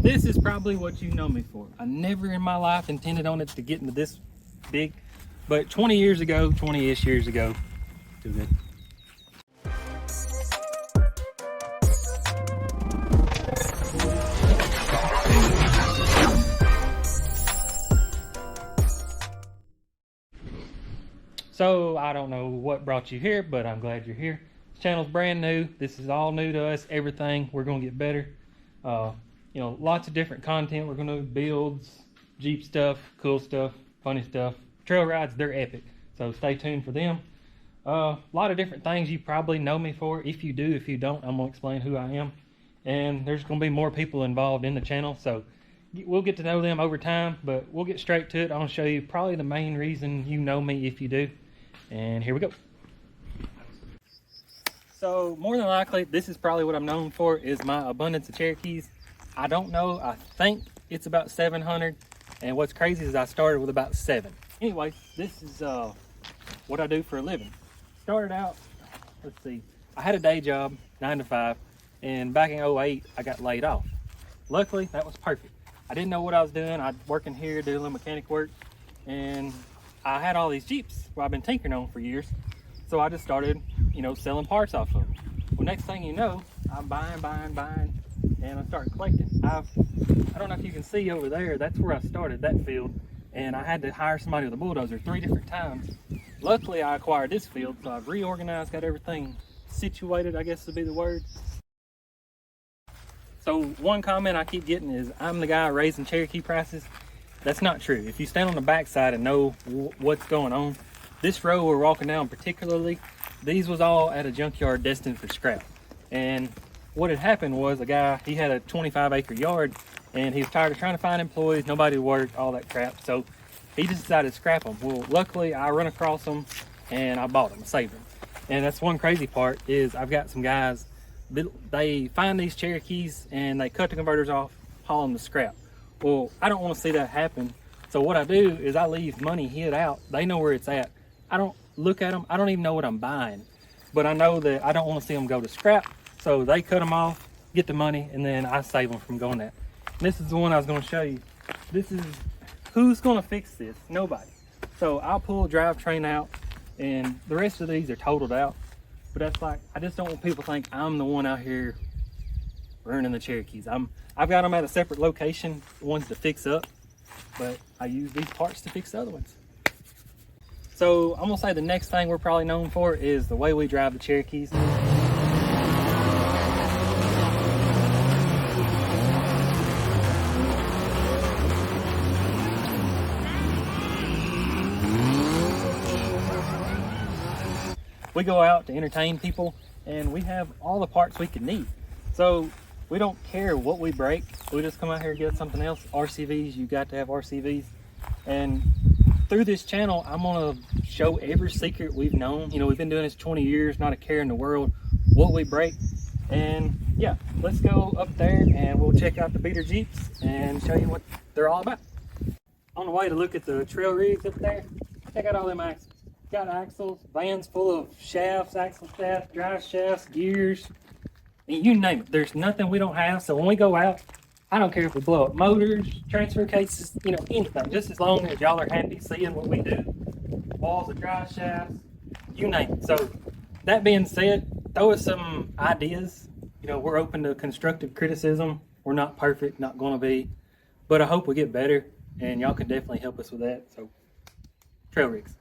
this is probably what you know me for. I never in my life intended on it to get into this big, but 20-ish years ago, too good. So I don't know what brought you here, but I'm glad you're here. This channel's brand new. This is all new to us. Everything, we're gonna get better. You know, lots of different content. We're gonna do builds, Jeep stuff, cool stuff, funny stuff. Trail rides, they're epic. So stay tuned for them. A lot of different things you probably know me for. If you do, if you don't, I'm gonna explain who I am. And there's gonna be more people involved in the channel. So we'll get to know them over time, but we'll get straight to it. I'm gonna show you probably the main reason you know me if you do. And here we go. So more than likely, this is probably what I'm known for, is my abundance of Cherokees. I don't know, I think it's about 700. And what's crazy is I started with about 7. Anyway, this is what I do for a living. Started out, let's see, I had a day job, 9 to 5. And back in 08, I got laid off. Luckily, that was perfect. I didn't know what I was doing. I'd working here, doing a little mechanic work. And I had all these Jeeps where I've been tinkering on for years. So I just started, you know, selling parts off of them. Well, next thing you know, I'm buying, and I started collecting. I don't know if you can see over there, that's where I started, that field. And I had to hire somebody with a bulldozer 3 different times. Luckily, I acquired this field, so I've reorganized, got everything situated, I guess would be the word. So one comment I keep getting is, I'm the guy raising Cherokee prices. That's not true. If you stand on the backside and know what's going on, this road we're walking down particularly, these was all at a junkyard destined for scrap. And what had happened was a guy, he had a 25-acre yard, and he was tired of trying to find employees, nobody worked, all that crap. So he just decided to scrap them. Well, luckily I run across them and I bought them, saved them. And that's one crazy part, is I've got some guys, they find these Cherokees and they cut the converters off, haul them to scrap. Well, I don't want to see that happen. So what I do is I leave money hid out. They know where it's at. I don't look at them. I don't even know what I'm buying. But I know that I don't want to see them go to scrap. So they cut them off, get the money, and then I save them from going that. And this is the one I was going to show you. This is, who's going to fix this? Nobody. So I'll pull a drivetrain out, and the rest of these are totaled out. But that's like, I just don't want people to think I'm the one out here ruining the Cherokees. I've got them at a separate location, ones to fix up, but I use these parts to fix the other ones. So I'm gonna say the next thing we're probably known for is the way we drive the Cherokees. We go out to entertain people, and we have all the parts we could need. So we don't care what we break. We just come out here and get something else. RCVs, you got to have RCVs. And through this channel, I'm gonna show every secret we've known. You know, we've been doing this 20 years, not a care in the world, what we break. And yeah, let's go up there and we'll check out the beater Jeeps and show you what they're all about. On the way to look at the trail rigs up there, check out all them axles. Got axles, vans full of shafts, axle shafts, drive shafts, gears, and you name it. There's nothing we don't have. So when we go out, I don't care if we blow up motors, transfer cases, you know, anything. Just as long as y'all are happy seeing what we do. Walls of drive shafts, you name it. So that being said, throw us some ideas. You know, we're open to constructive criticism. We're not perfect, not going to be, but I hope we get better, and y'all can definitely help us with that. So, trail rigs.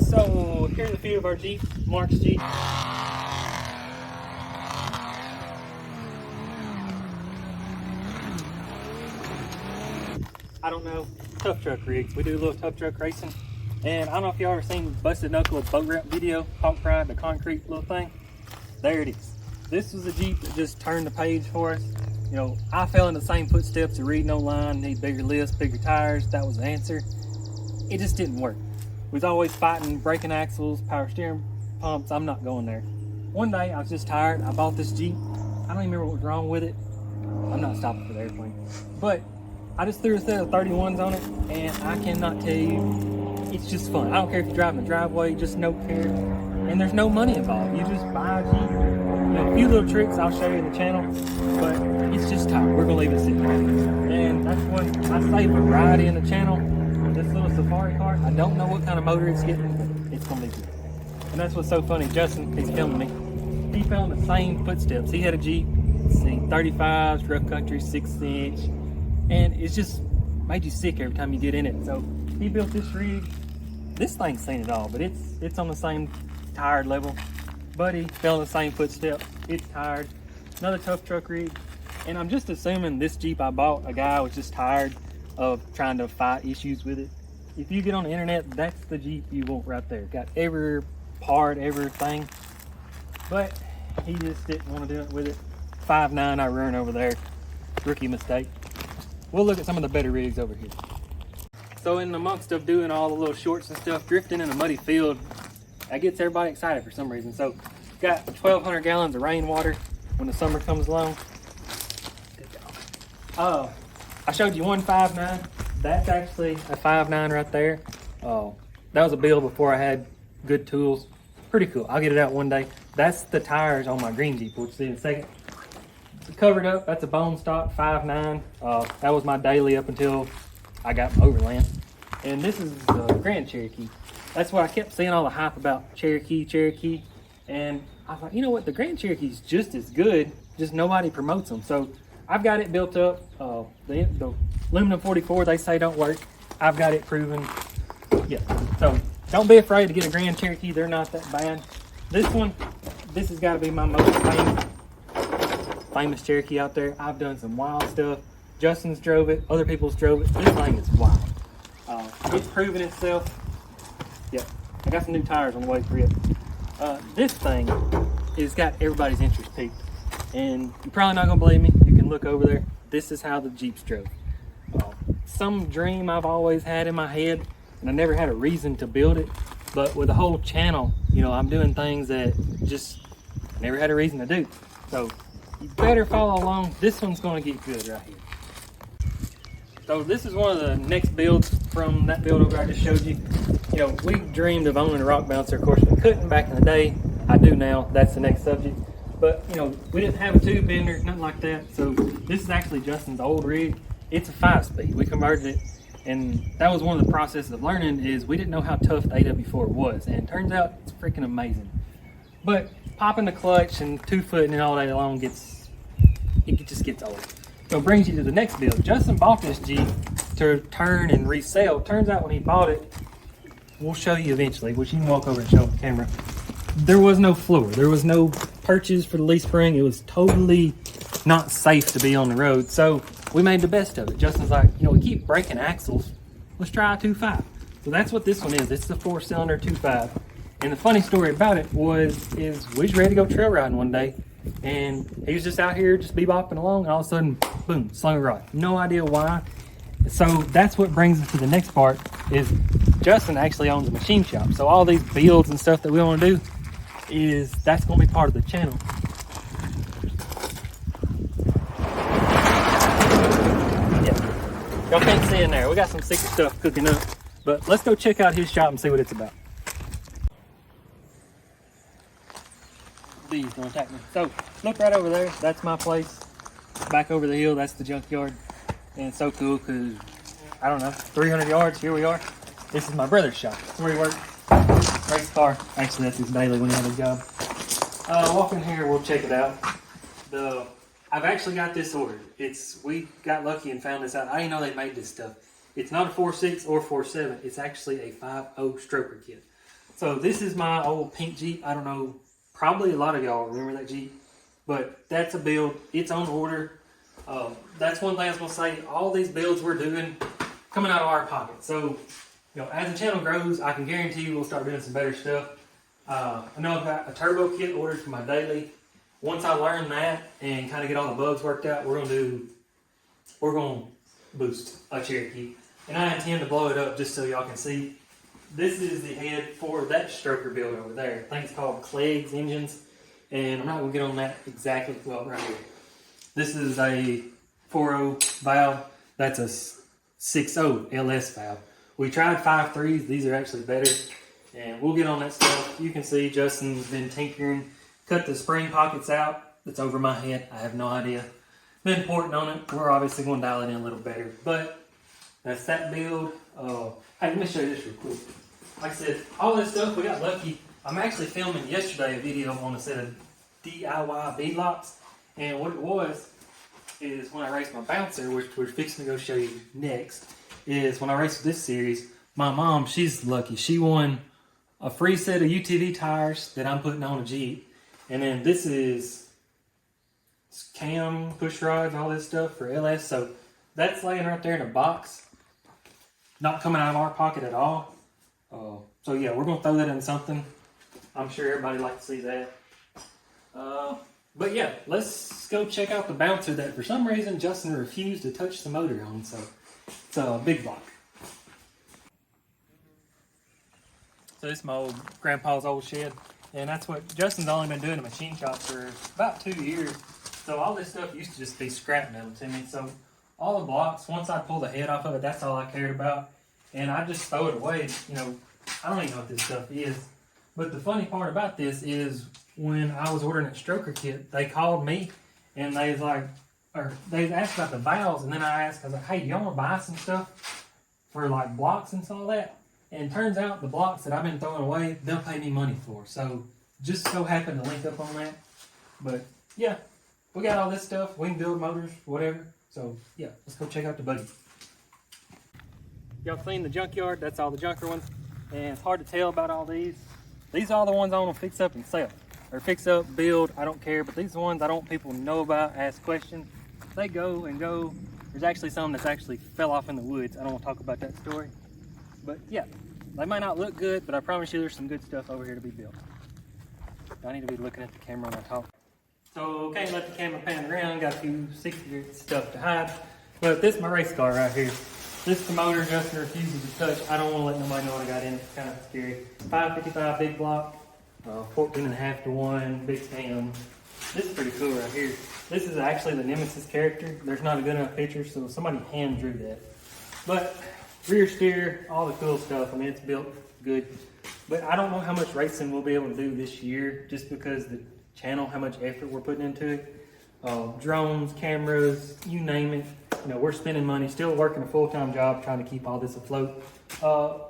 So here's a few of our Jeeps, Mark's Jeep. I don't know, tough truck rigs. We do a little tough truck racing. And I don't know if y'all ever seen Busted Knuckle boat ramp video, Hawk Pride, the concrete little thing. There it is. This was a Jeep that just turned the page for us. You know, I fell in the same footsteps of reading online, need bigger lifts, bigger tires. That was the answer. It just didn't work. We was always fighting braking axles, power steering pumps. I'm not going there. One day I was just tired. I bought this Jeep. I don't even remember what was wrong with it. I'm not stopping for the airplane. But I just threw a set of 31s on it, and I cannot tell you, it's just fun. I don't care if you're driving the driveway, just no care. And there's no money involved. You just buy a Jeep, A few little tricks I'll show you in the channel, but it's just time. We're gonna leave it sit there. And that's what I say variety in the channel. This little safari car, I don't know what kind of motor it's getting, but it's gonna be good. And that's what's so funny. Justin, he's filming me. He found the same footsteps. He had a Jeep, let's see, 35s, rough country, 6-inch, and it's just made you sick every time you get in it. So he built this rig. This thing's seen it all, but it's on the same tired level. Buddy fell in the same footsteps. It's tired. Another tough truck rig. And I'm just assuming this Jeep I bought, a guy was just tired of trying to fight issues with it. If you get on the internet, that's the Jeep you want right there. Got every part, everything. But he just didn't want to do it with it. 5.9 I run over there. Rookie mistake. We'll look at some of the better rigs over here. So in amongst of doing all the little shorts and stuff, drifting in a muddy field, that gets everybody excited for some reason. So got 1,200 gallons of rainwater when the summer comes along. I showed you one 5.9. That's actually a 5.9 right there. That was a build before I had good tools. Pretty cool. I'll get it out one day. That's the tires on my green Jeep. We'll see in a second. Covered up, that's a bone stock 5.9. That was my daily up until I got my overland. And this is the Grand Cherokee. That's why I kept seeing all the hype about Cherokee. And I thought, you know what, the Grand Cherokee's just as good, just nobody promotes them. So I've got it built up. The aluminum 44, they say don't work. I've got it proven. Yeah, so don't be afraid to get a Grand Cherokee. They're not that bad. This one, this has got to be my most famous Cherokee out there. I've done some wild stuff. Justin's drove it, other people's drove it. This thing is wild. It's proven itself. Yeah, I got some new tires on the way for it. This thing has got everybody's interest peaked. And you're probably not gonna believe me. You can look over there. This is how the Jeeps drove. Some dream I've always had in my head, and I never had a reason to build it. But with the whole channel, you know, I'm doing things that just never had a reason to do. So you better follow along. This one's gonna get good right here. So this is one of the next builds from that build over I just showed you. You know, we dreamed of owning a rock bouncer. Of course, we couldn't back in the day. I do now. That's the next subject. But, you know, we didn't have a tube bender, nothing like that. So this is actually Justin's old rig. It's a 5-speed. We converted it. And that was one of the processes of learning is we didn't know how tough the AW4 was. And it turns out it's freaking amazing. But popping the clutch and 2-footing it all day long it just gets old. So it brings you to the next build. Justin bought this Jeep to turn and resell. Turns out when he bought it, we'll show you eventually, which you can walk over and show on the camera. There was no floor. There was no perches for the leaf spring. It was totally not safe to be on the road. So we made the best of it. Justin's like, you know, we keep breaking axles. Let's try a 2.5. So that's what this one is. It's the 4-cylinder 2.5. And the funny story about it we was ready to go trail riding one day. And he was just out here just bebopping along, and all of a sudden, boom, slung a rod. No idea why. So that's what brings us to the next part is Justin actually owns a machine shop. So all these builds and stuff that we want to do that's going to be part of the channel. Yeah, y'all can't see in there. We got some secret stuff cooking up, but let's go check out his shop and see what it's about. Bees don't attack me. So look right over there. That's my place. Back over the hill, that's the junkyard. And it's so cool because, I don't know, 300 yards, here we are. This is my brother's shop. That's where he works. Race car. Actually, that's his daily when he had his job. Walk in here, we'll check it out. I've actually got this ordered. We got lucky and found this out. I didn't know they made this stuff. It's not a 4.6 or 4.7. It's actually a 5.0 stroker kit. So this is my old pink Jeep. I don't know, probably a lot of y'all remember that Jeep. But that's a build. It's on order. That's one thing I was going to say. All these builds we're doing coming out of our pocket. So, you know, as the channel grows, I can guarantee you we'll start doing some better stuff. I know I've got a turbo kit ordered for my daily. Once I learn that and kind of get all the bugs worked out, we're going to boost a Cherokee. And I intend to blow it up just so y'all can see. This is the head for that stroker build over there. I think it's called Clegg's Engines. And I'm not going to get on that exactly. Well, right here. This is a 4.0 valve. That's a 6.0 LS valve. We tried 5.3s. These are actually better. And we'll get on that stuff. You can see Justin's been tinkering. cut the spring pockets out. It's over my head. I have no idea. Been porting on it. We're obviously going to dial it in a little better. But that's that build. Hey, let me show you this real quick. Like I said, all this stuff, we got lucky. I'm actually filming yesterday a video on a set of DIY beadlocks. And what it was is when I raced my bouncer, which we're fixing to go show you next, is when I raced this series, my mom, she's lucky. She won a free set of UTV tires that I'm putting on a Jeep. And then this is cam, push rods, all this stuff for LS. So that's laying right there in a box, not coming out of our pocket at all. So yeah, we're going to throw that in something. I'm sure everybody likes to see that. But yeah, let's go check out the bouncer that for some reason Justin refused to touch the motor on. So it's a big block. So this is my old grandpa's old shed, and that's what Justin's only been doing a machine shop for about 2 years. So all this stuff used to just be scrap metal to me. So all the blocks, once I pull the head off of it, that's all I cared about. And I just throw it away. You know, I don't even know what this stuff is. But the funny part about this is when I was ordering a stroker kit, they called me and they was like, or they asked about the valves, and then I asked, I was like, hey, do y'all want to buy some stuff for like blocks and all that? And it turns out the blocks that I've been throwing away, they'll pay me money for. So just so happened to link up on that. But yeah, we got all this stuff. We can build motors, whatever. So yeah, let's go check out the buggy. Y'all seen the junkyard? That's all the junker ones. And it's hard to tell about all these. These are the ones I want to fix up and sell. Or fix up, build, I don't care. But these are the ones I don't want people to know about, ask questions. They go and go. There's actually some that's actually fell off in the woods. I don't want to talk about that story. But yeah, they might not look good, but I promise you there's some good stuff over here to be built. I need to be looking at the camera when I talk. So, can't let the camera pan around. Got a few secret stuff to hide. But this is my race car right here. This is the motor Justin refuses to touch. I don't want to let nobody know what I got in it. It's kind of scary. 555 big block, 14.5 to 1, big cam. This is pretty cool right here. This is actually the Nemesis character. There's not a good enough picture, so somebody hand drew that. But rear steer, all the cool stuff. I mean, it's built good. But I don't know how much racing we'll be able to do this year, just because the channel, how much effort we're putting into it. Drones, cameras, you name it. You know, we're spending money, still working a full-time job, trying to keep all this afloat.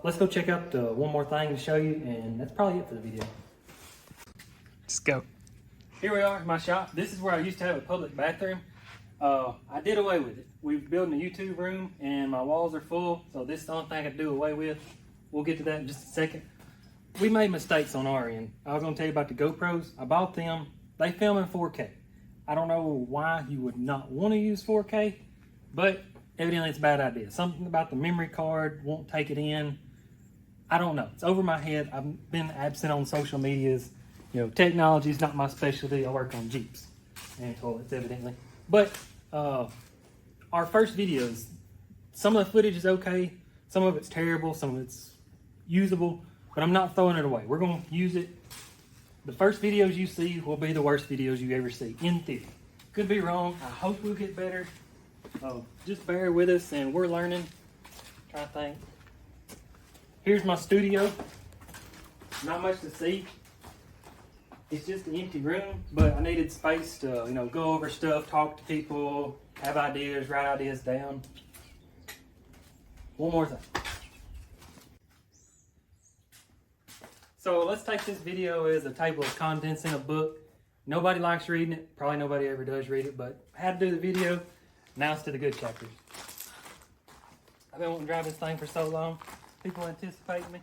Let's go check out one more thing to show you, and that's probably it for the video. Let's go. Here we are in my shop. This is where I used to have a public bathroom. I did away with it. We're building a YouTube room, and my walls are full, so this is the only thing I could do away with. We'll get to that in just a second. We made mistakes on our end. I was going to tell you about the GoPros. I bought them. They film in 4K. I don't know why you would not want to use 4K, but evidently it's a bad idea. Something about the memory card won't take it in. I don't know. It's over my head. I've been absent on social medias. You know, technology is not my specialty. I work on Jeeps and toilets, evidently. But our first videos, some of the footage is okay. Some of it's terrible. Some of it's usable. But I'm not throwing it away. We're going to use it. The first videos you see will be the worst videos you ever see, in theory. Could be wrong. I hope we'll get better. Just bear with us, and we're learning. Try to think. Here's my studio. Not much to see. It's just an empty room, but I needed space to, you know, go over stuff, talk to people, have ideas, write ideas down. One more thing. So let's take this video as a table of contents in a book. Nobody likes reading it. Probably nobody ever does read it, but I had to do the video. Now it's to the good chapters. I've been wanting to drive this thing for so long. People anticipate me.